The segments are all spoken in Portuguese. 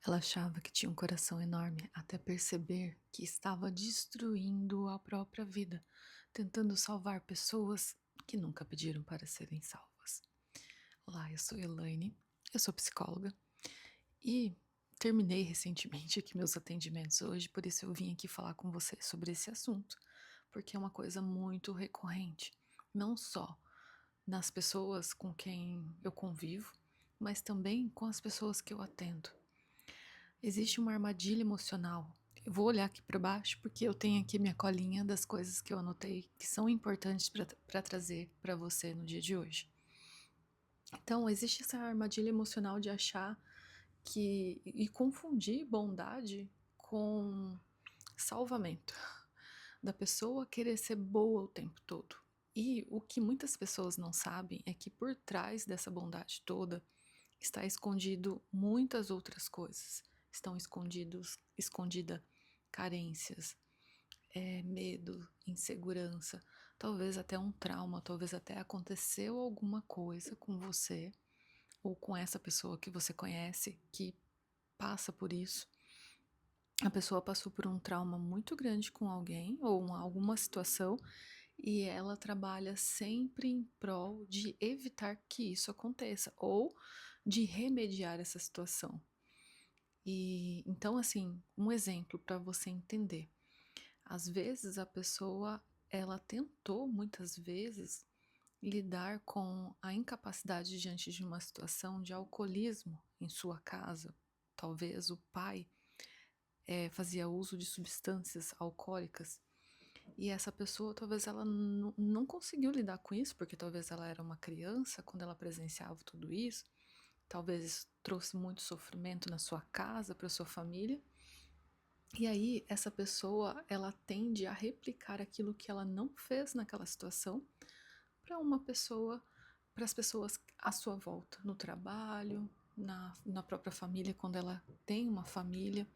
Ela achava que tinha um coração enorme até perceber que estava destruindo a própria vida, tentando salvar pessoas que nunca pediram para serem salvas. Olá, eu sou Elaine, eu sou psicóloga e terminei recentemente aqui meus atendimentos hoje, por isso eu vim aqui falar com você sobre esse assunto, porque é uma coisa muito recorrente, não só nas pessoas com quem eu convivo, mas também com as pessoas que eu atendo. Existe uma armadilha emocional. Eu vou olhar aqui para baixo porque eu tenho aqui minha colinha das coisas que eu anotei que são importantes para trazer para você no dia de hoje. Então, existe essa armadilha emocional de achar que e confundir bondade com salvamento, da pessoa querer ser boa o tempo todo. E o que muitas pessoas não sabem é que por trás dessa bondade toda está escondido muitas outras coisas. Estão escondida carências, medo, insegurança, talvez até um trauma, talvez até aconteceu alguma coisa com você ou com essa pessoa que você conhece que passa por isso. A pessoa passou por um trauma muito grande com alguém ou alguma situação e ela trabalha sempre em prol de evitar que isso aconteça ou de remediar essa situação. E então, assim, um exemplo para você entender. Às vezes a pessoa, ela tentou muitas vezes lidar com a incapacidade diante de uma situação de alcoolismo em sua casa. Talvez o pai fazia uso de substâncias alcoólicas e essa pessoa talvez ela não conseguiu lidar com isso porque talvez ela era uma criança quando ela presenciava tudo isso. Talvez isso trouxe muito sofrimento na sua casa, para sua família. E aí, essa pessoa, ela tende a replicar aquilo que ela não fez naquela situação para uma pessoa, para as pessoas à sua volta, no trabalho, na própria família, quando ela tem uma família.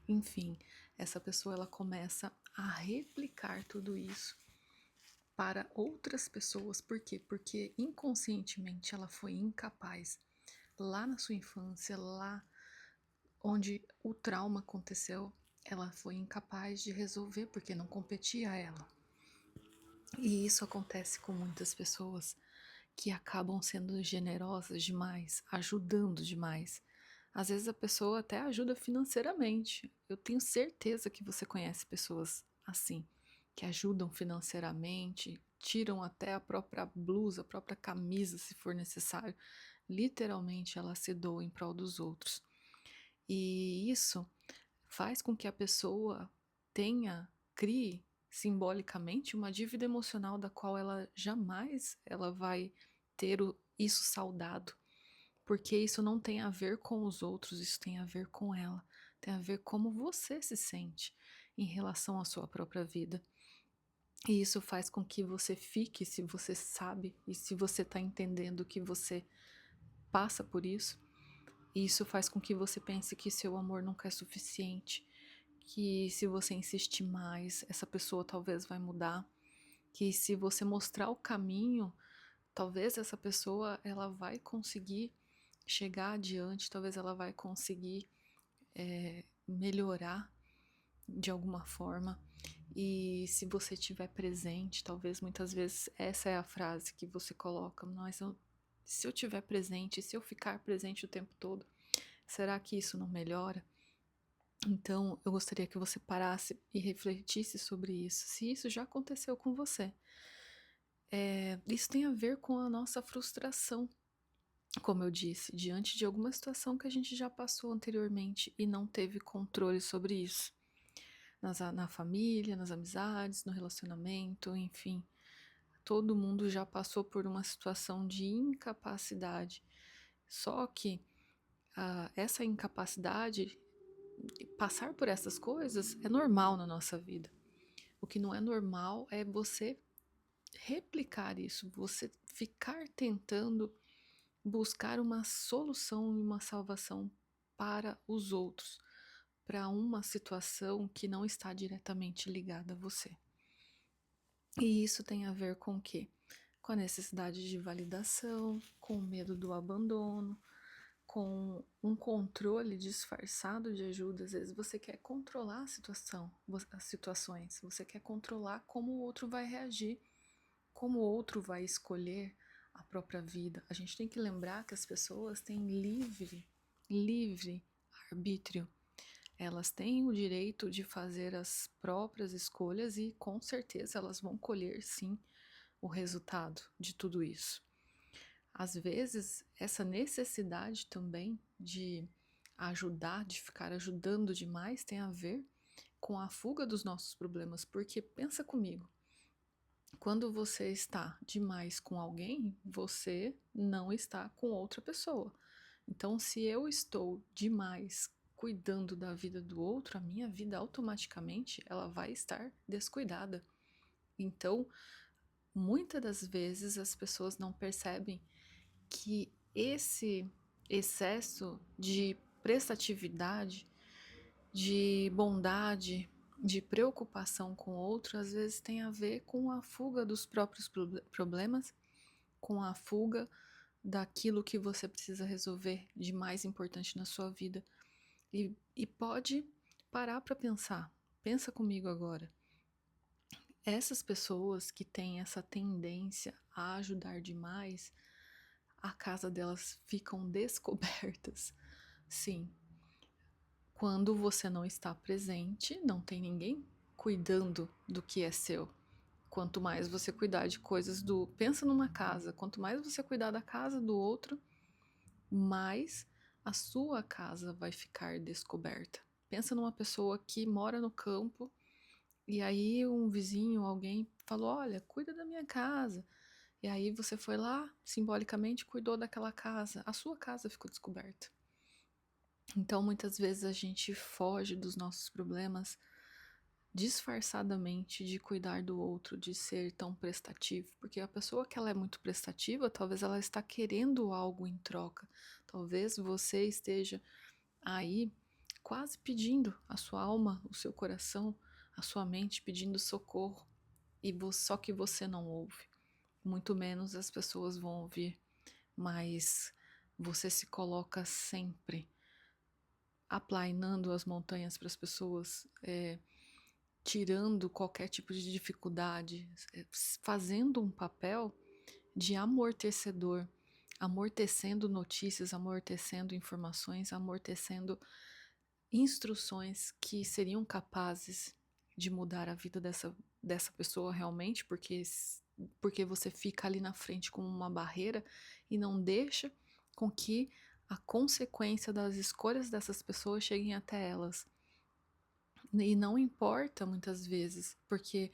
Enfim, essa pessoa, ela começa a replicar tudo isso para outras pessoas. Por quê? Porque inconscientemente ela foi incapaz, lá na sua infância, lá onde o trauma aconteceu, ela foi incapaz de resolver porque não competia a ela. E isso acontece com muitas pessoas que acabam sendo generosas demais, ajudando demais. Às vezes a pessoa até ajuda financeiramente. Eu tenho certeza que você conhece pessoas assim, que ajudam financeiramente, tiram até a própria blusa, a própria camisa, se for necessário. Literalmente ela se doa em prol dos outros. E isso faz com que a pessoa crie simbolicamente uma dívida emocional da qual ela jamais ela vai ter isso saldado, porque isso não tem a ver com os outros, isso tem a ver com ela, tem a ver como você se sente em relação à sua própria vida. E isso faz com que você fique, se você sabe e se você está entendendo que você passa por isso, isso faz com que você pense que seu amor nunca é suficiente, que se você insistir mais, essa pessoa talvez vai mudar, que se você mostrar o caminho, talvez essa pessoa ela vai conseguir chegar adiante, talvez ela vai conseguir melhorar de alguma forma. E se você estiver presente, talvez muitas vezes essa é a frase que você coloca, mas se eu estiver presente, se eu ficar presente o tempo todo, será que isso não melhora? Então, eu gostaria que você parasse e refletisse sobre isso, se isso já aconteceu com você. Isso tem a ver com a nossa frustração, como eu disse, diante de alguma situação que a gente já passou anteriormente e não teve controle sobre isso. Na família, nas amizades, no relacionamento, enfim. Todo mundo já passou por uma situação de incapacidade. Só que essa incapacidade, passar por essas coisas é normal na nossa vida. O que não é normal é você replicar isso, você ficar tentando buscar uma solução e uma salvação para os outros, para uma situação que não está diretamente ligada a você. E isso tem a ver com o quê? Com a necessidade de validação, com o medo do abandono, com um controle disfarçado de ajuda. Às vezes você quer controlar a situação, as situações, você quer controlar como o outro vai reagir, como o outro vai escolher a própria vida. A gente tem que lembrar que as pessoas têm livre arbítrio. Elas têm o direito de fazer as próprias escolhas e com certeza elas vão colher sim o resultado de tudo isso. Às vezes, essa necessidade também de ajudar, de ficar ajudando demais, tem a ver com a fuga dos nossos problemas. Porque pensa comigo, quando você está demais com alguém, você não está com outra pessoa. Então, se eu estou demais cuidando da vida do outro, a minha vida automaticamente ela vai estar descuidada. Então, muitas das vezes as pessoas não percebem que esse excesso de prestatividade, de bondade, de preocupação com o outro, às vezes tem a ver com a fuga dos próprios problemas, com a fuga daquilo que você precisa resolver de mais importante na sua vida. E pode parar para pensar. Pensa comigo agora. Essas pessoas que têm essa tendência a ajudar demais, a casa delas ficam descobertas. Sim, quando você não está presente, não tem ninguém cuidando do que é seu. Quanto mais você cuidar de coisas do. Pensa numa casa, quanto mais você cuidar da casa do outro, mais a sua casa vai ficar descoberta. Pensa numa pessoa que mora no campo e aí um vizinho, alguém falou: Olha, cuida da minha casa. E aí você foi lá, simbolicamente cuidou daquela casa. A sua casa ficou descoberta. Então, muitas vezes a gente foge dos nossos problemas disfarçadamente de cuidar do outro, de ser tão prestativo, porque a pessoa que ela é muito prestativa, talvez ela está querendo algo em troca. Talvez você esteja aí quase pedindo a sua alma, o seu coração, a sua mente pedindo socorro, e só que você não ouve. Muito menos as pessoas vão ouvir, mas você se coloca sempre aplainando as montanhas para as pessoas, tirando qualquer tipo de dificuldade, fazendo um papel de amortecedor, amortecendo notícias, amortecendo informações, amortecendo instruções que seriam capazes de mudar a vida dessa pessoa realmente, porque você fica ali na frente como uma barreira e não deixa com que a consequência das escolhas dessas pessoas cheguem até elas. E não importa muitas vezes, porque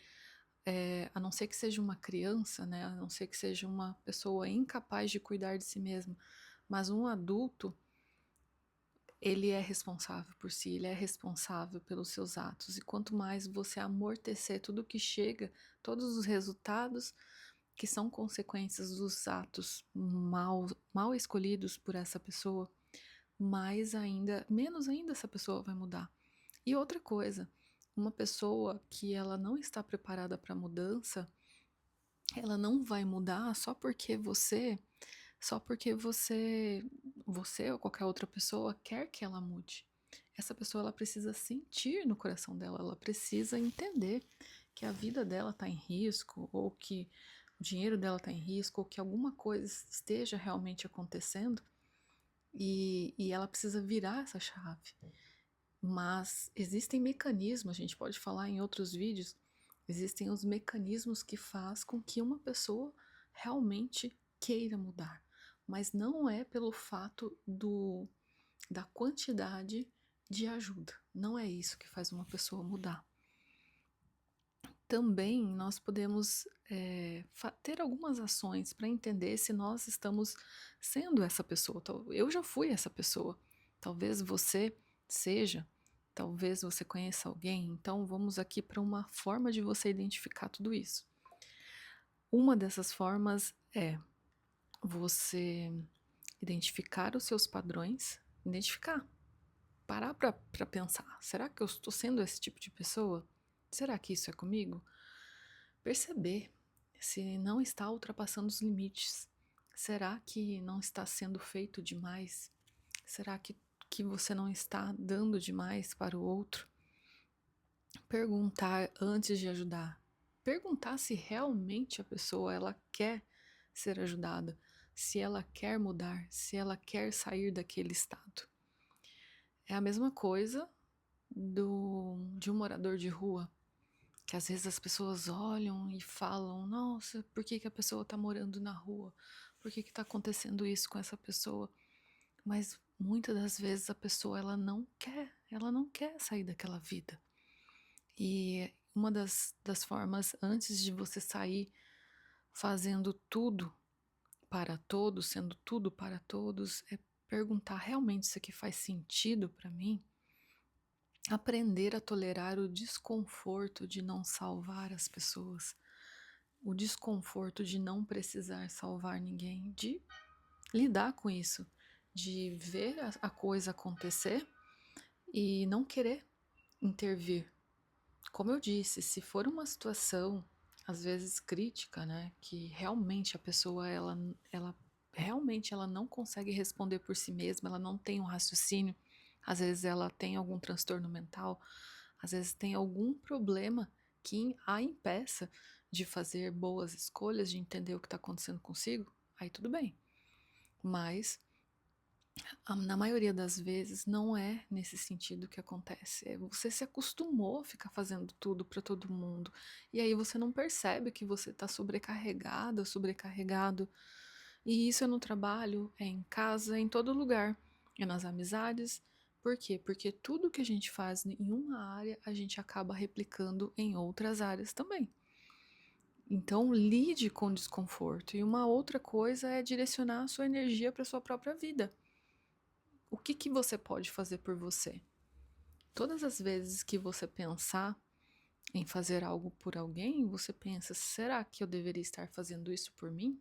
a não ser que seja uma criança, né, a não ser que seja uma pessoa incapaz de cuidar de si mesma, mas um adulto, ele é responsável por si, ele é responsável pelos seus atos. E quanto mais você amortecer tudo que chega, todos os resultados que são consequências dos atos mal escolhidos por essa pessoa, menos ainda essa pessoa vai mudar. E outra coisa, uma pessoa que ela não está preparada para mudança, ela não vai mudar só porque você ou qualquer outra pessoa quer que ela mude. Essa pessoa ela precisa sentir no coração dela, ela precisa entender que a vida dela está em risco, ou que o dinheiro dela está em risco, ou que alguma coisa esteja realmente acontecendo, e ela precisa virar essa chave. Mas existem mecanismos, a gente pode falar em outros vídeos, existem os mecanismos que faz com que uma pessoa realmente queira mudar. Mas não é pelo fato da quantidade de ajuda. Não é isso que faz uma pessoa mudar. Também nós podemos ter algumas ações para entender se nós estamos sendo essa pessoa. Eu já fui essa pessoa. Talvez você seja, talvez você conheça alguém. Então vamos aqui para uma forma de você identificar tudo isso. Uma dessas formas é você identificar os seus padrões, parar para pensar. Será que eu estou sendo esse tipo de pessoa? Será que isso é comigo? Perceber se não está ultrapassando os limites. Será que não está sendo feito demais? Será que você não está dando demais para o outro? Perguntar antes de ajudar. Perguntar se realmente a pessoa ela quer ser ajudada, se ela quer mudar, se ela quer sair daquele estado. É a mesma coisa de um morador de rua, que às vezes as pessoas olham e falam: nossa, por que que a pessoa está morando na rua? Por que que está acontecendo isso com essa pessoa? Mas muitas das vezes a pessoa ela não quer sair daquela vida. E uma das formas antes de você sair fazendo tudo para todos, sendo tudo para todos, é perguntar: realmente isso aqui faz sentido para mim? Aprender a tolerar o desconforto de não salvar as pessoas, o desconforto de não precisar salvar ninguém, de lidar com isso, de ver a coisa acontecer e não querer intervir. Como eu disse, se for uma situação às vezes crítica, né, que realmente a pessoa ela realmente ela não consegue responder por si mesma, ela não tem um raciocínio, às vezes ela tem algum transtorno mental, às vezes tem algum problema que a impeça de fazer boas escolhas, de entender o que está acontecendo consigo, aí tudo bem. Mas na maioria das vezes não é nesse sentido que acontece. Você se acostumou a ficar fazendo tudo para todo mundo. E aí você não percebe que você está sobrecarregada, sobrecarregado. E isso é no trabalho, é em casa, é em todo lugar. É nas amizades. Por quê? Porque tudo que a gente faz em uma área, a gente acaba replicando em outras áreas também. Então, lide com o desconforto. E uma outra coisa é direcionar a sua energia para a sua própria vida. O que você pode fazer por você? Todas as vezes que você pensar em fazer algo por alguém, você pensa: será que eu deveria estar fazendo isso por mim?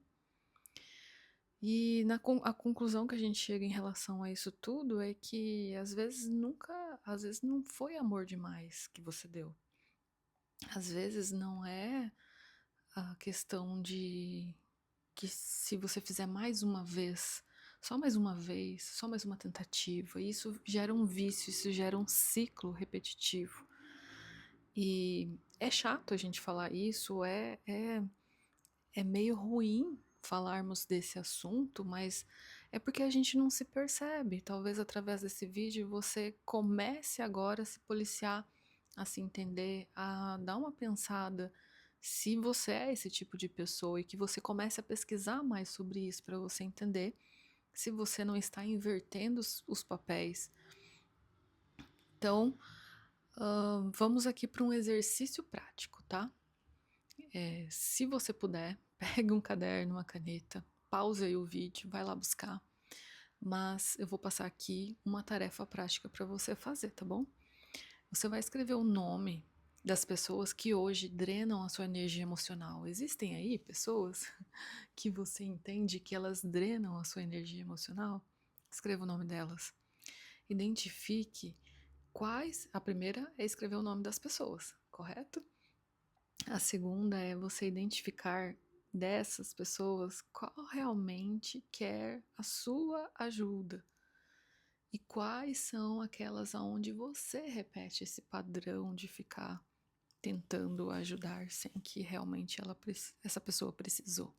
E a conclusão que a gente chega em relação a isso tudo é que às vezes não foi amor demais que você deu. Às vezes não é a questão de que se você fizer mais uma vez, só mais uma tentativa, isso gera um vício, isso gera um ciclo repetitivo. E é chato a gente falar isso, é meio ruim falarmos desse assunto, mas é porque a gente não se percebe. Talvez através desse vídeo você comece agora a se policiar, a se entender, a dar uma pensada se você é esse tipo de pessoa e que você comece a pesquisar mais sobre isso para você entender se você não está invertendo os papéis. Então, vamos aqui para um exercício prático, tá? Se você puder, pegue um caderno, uma caneta, pause aí o vídeo, vai lá buscar. Mas eu vou passar aqui uma tarefa prática para você fazer, tá bom? Você vai escrever o nome das pessoas que hoje drenam a sua energia emocional. Existem aí pessoas que você entende que elas drenam a sua energia emocional? Escreva o nome delas. Identifique quais. A primeira é escrever o nome das pessoas, correto? A segunda é você identificar dessas pessoas qual realmente quer a sua ajuda e quais são aquelas aonde você repete esse padrão de ficar tentando ajudar sem que realmente essa pessoa precisou.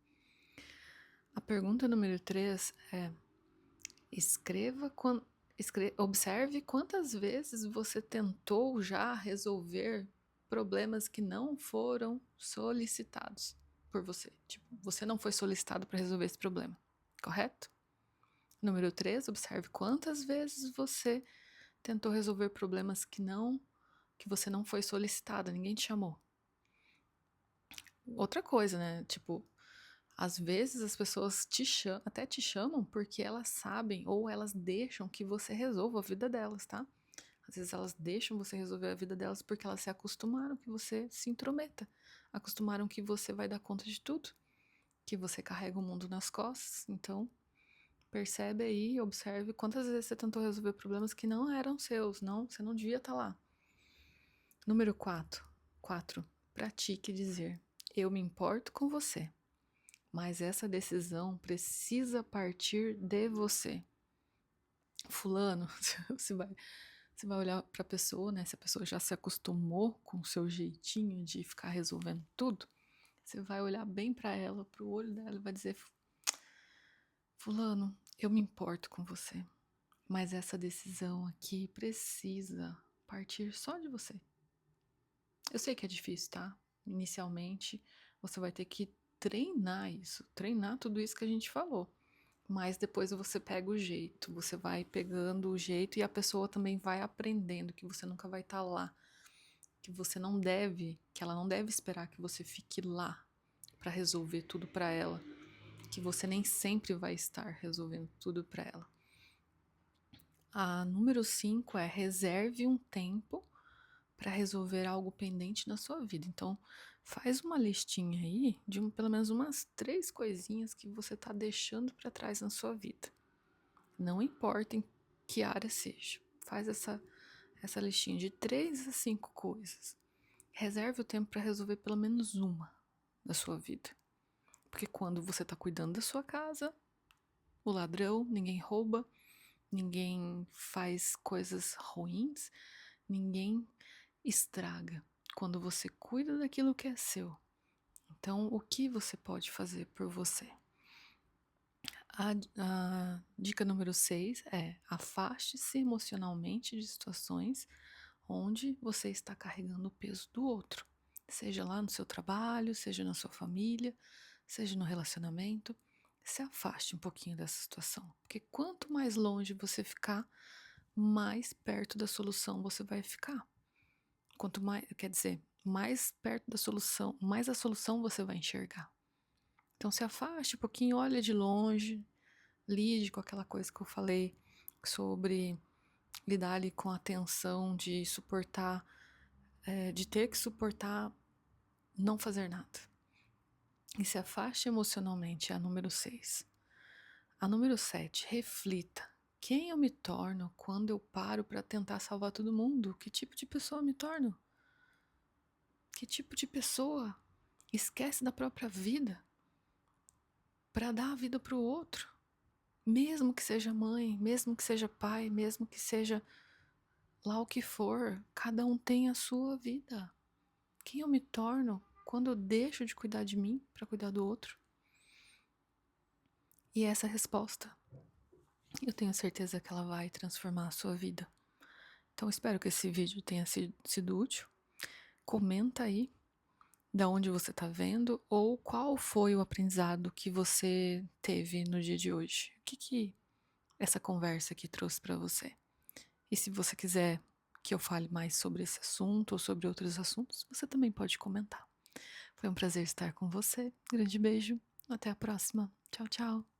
A pergunta número 3 é: observe quantas vezes você tentou já resolver problemas que não foram solicitados por você. Tipo, você não foi solicitado para resolver esse problema, correto? Número 3, observe quantas vezes você tentou resolver problemas que você não foi solicitada, ninguém te chamou. Outra coisa, né? Tipo, às vezes as pessoas até te chamam porque elas sabem ou elas deixam que você resolva a vida delas, tá? Às vezes elas deixam você resolver a vida delas porque elas se acostumaram que você se intrometa, acostumaram que você vai dar conta de tudo, que você carrega o mundo nas costas. Então, percebe aí, observe quantas vezes você tentou resolver problemas que não eram seus, não, você não devia estar lá. Número 4. Pratique dizer: eu me importo com você, mas essa decisão precisa partir de você. fulano, você vai, você vai olhar pra pessoa, né? Se a pessoa já se acostumou com o seu jeitinho de ficar resolvendo tudo, você vai olhar bem pra ela, pro olho dela e vai dizer: fulano, eu me importo com você, mas essa decisão aqui precisa partir só de você. Eu sei que é difícil, tá? Inicialmente, você vai ter que treinar isso, treinar tudo isso que a gente falou. Mas depois você pega o jeito, você vai pegando o jeito e a pessoa também vai aprendendo que você nunca vai estar lá, que você não deve, que ela não deve esperar que você fique lá para resolver tudo para ela, que você nem sempre vai estar resolvendo tudo para ela. A número 5 é reserve um tempo para resolver algo pendente na sua vida. Então, faz uma listinha aí de pelo menos umas 3 coisinhas que você está deixando para trás na sua vida. Não importa em que área seja. Faz essa listinha de 3 a 5 coisas. Reserve o tempo para resolver pelo menos uma da sua vida. Porque quando você está cuidando da sua casa, o ladrão, ninguém rouba, ninguém faz coisas ruins, ninguém estraga. Quando você cuida daquilo que é seu. Então, o que você pode fazer por você? A dica número 6 é: afaste-se emocionalmente de situações onde você está carregando o peso do outro. Seja lá no seu trabalho, seja na sua família, seja no relacionamento. Se afaste um pouquinho dessa situação. Porque quanto mais longe você ficar, mais perto da solução você vai ficar. Quanto mais, quer dizer, mais perto da solução, mais a solução você vai enxergar. Então se afaste um pouquinho, olha de longe, lide com aquela coisa que eu falei sobre lidar ali com a tensão de suportar, de ter que suportar não fazer nada. E se afaste emocionalmente, é a número 6. A número 7, reflita. Quem eu me torno quando eu paro para tentar salvar todo mundo? Que tipo de pessoa eu me torno? Que tipo de pessoa esquece da própria vida para dar a vida para o outro? Mesmo que seja mãe, mesmo que seja pai, mesmo que seja lá o que for, cada um tem a sua vida. Quem eu me torno quando eu deixo de cuidar de mim para cuidar do outro? E essa resposta, eu tenho certeza que ela vai transformar a sua vida. Então espero que esse vídeo tenha sido útil. Comenta aí da onde você está vendo ou qual foi o aprendizado que você teve no dia de hoje. O que essa conversa aqui trouxe para você? E se você quiser que eu fale mais sobre esse assunto ou sobre outros assuntos, você também pode comentar. Foi um prazer estar com você. Grande beijo. Até a próxima. Tchau, tchau.